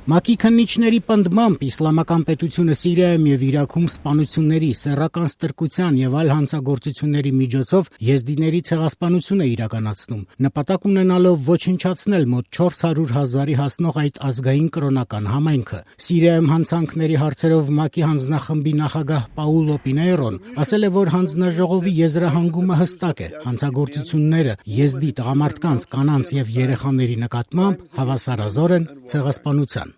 ՄԱԿ-ի քննիչների պնդմամբ իսլամական պետությունը Սիրիայում եւ Իրաքում սպանությունների, սեռական ստրկության եւ այլ հանցագործությունների միջոցով եզդիների ցեղասպանություն է իրականացնում, նպատակ ունենալով ոչնչացնել մոտ 400,000-ի հասնող այդ ազգային կրոնական համայնքը։ Սիրիայում հանցանքների հարցերով ՄԱԿ-ի հանձնախմբի նախագահ Պաուլո Պինեյրոն ասել է, որ հանձնաժողովի եզրահանգումը հստակ է՝ հանցագործությունները եզդի տղամարդկանց, կանանց եւ երեխաների նկատմամբ հավասարազոր են ցեղասպանության։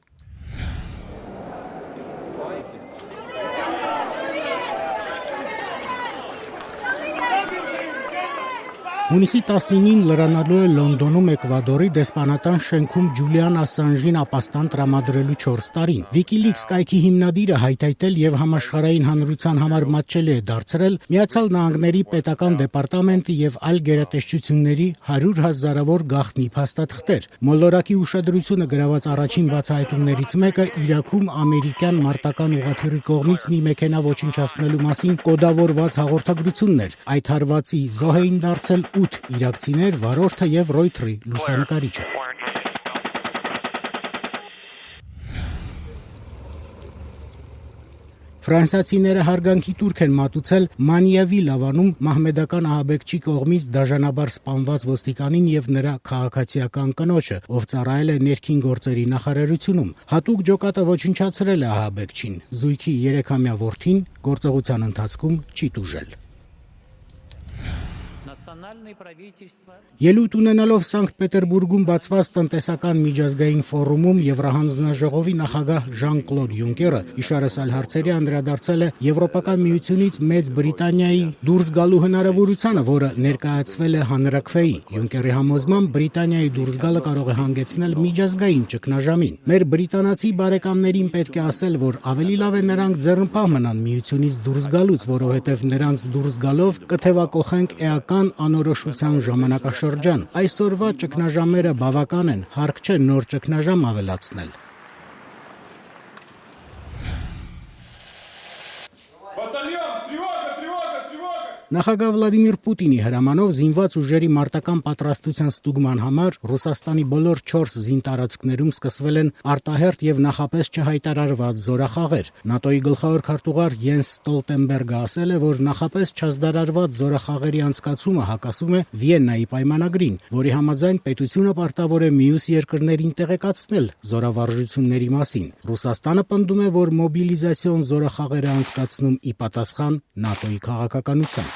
Հունիսի 19-ին լրանալու է Լոնդոնում Էկվադորի դեսպանատան շենքում Ջուլիան Ասանժին ապաստան տրամադրելու 4 տարին։ WikiLeaks կայքի հիմնադիրը հայտայտել եւ համաշխարհային հանրության համար մատչելի է դարձրել Միացյալ Նահանգների պետական դեպարտամենտի եւ այլ գերատեսչությունների 100,000-ավոր գաղտնի փաստաթղթեր։ Մոլորակի ուշադրությունը գրաված առաջին բացահայտումներից մեկը Իրաքում ամերիկյան մարտական ուղղաթիռի կողմից մի մեքենա ոչնչացնելու մասին կոդավորված հաղորդագրությունն էր։ Այդ հարվածի զոհ էին դարձել 8 իրաքցիներ, վարորդը եւ Ռոյթերի լուսանկարիչը։ Ֆրանսիացիները հարգանքի տուրք են մատուցել Մանիավի Լավանում մահմեդական ահաբեկչի կողմից դաժանաբար սպանված ոստիկանին եւ նրա քաղաքացիական կնոջը, ով ծառայել է ներքին գործերի նախարարությունում։ Հատուկ ջոկատը ոչնչացրել է ահաբեկչին։ Զույգի 3-ամյա որդին գործողության ընթացքում չի տուժել։ Ելույթ ունենալով Սանկտ Պետերբուրգում բացված տնտեսական միջազգային ֆորումում Եվրահանձնաժողովի նախագահ Ժան-Կլոդ Յունկերը իշարս այլ հարցերի անդրադարձել է Եվրոպական միությունից Մեծ Բրիտանիայի դուրս գալու հնարավորությանը, որը ներկայացվել է հանրաքվեի։ Յունկերի համոզմամբ Բրիտանիայի դուրս գալը կարող է հանգեցնել միջազգային ճգնաժամին։ Մեր բրիտանացի բարեկամներին պետք է ասել, որ ավելի լավ է նրանք ձեռնպահ մնան միությունից դուրս գալուց, որովհետև նրանց դուրս գալով կթևակոխենք էական անորոշության ժամանակաշրջան։ Այսօրվա ճգնաժամերը բավական են, հարկ չէ նոր ճգնաժամ ավելացնել։ Նախագահ Վլադիմիր Պուտինի հրամանով զինված ուժերի մարտական պատրաստության ստուգման համար Ռուսաստանի բոլոր 4 զինտարածքներում սկսվել են արտահերթ եւ նախապես չհայտարարված զորախաղեր։ ՆԱՏՕ-ի գլխավոր քարտուղար Յենս Ստոլտենբերգը ասել է, որ նախապես չհասդարարված զորախաղերի անցկացումը հակասում է Վիեննայի պայմանագրին, որի համաձայն պետությունը պարտավոր է մյուս երկրներին տեղեկացնել զորավարժությունների մասին։ Ռուսաստանը պնդում է, որ մոբիլիզացիոն զորախաղեր է անցկացնում ի պատասխան ՆԱՏՕ-ի քաղաքականության։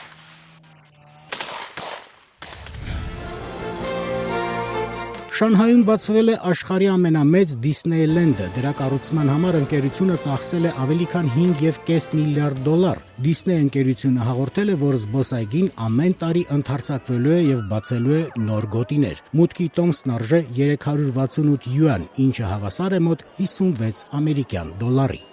Շանհայում բացվել է աշխարհի ամենամեծ Դիսնեյլենդը։ Դրա կառուցման համար ընկերությունը ծախսել է ավելի քան $5.5 միլիարդ։ Դիսնեյ ընկերությունը հաղորդել է, որ զբոսայգին ամեն տարի ընդարձակվելու է եւ բացելու է նոր գոտիներ։ Մուտքի տոմսն արժե $368, ինչը հավասար է մոտ 56 ամերիկյան դոլարի։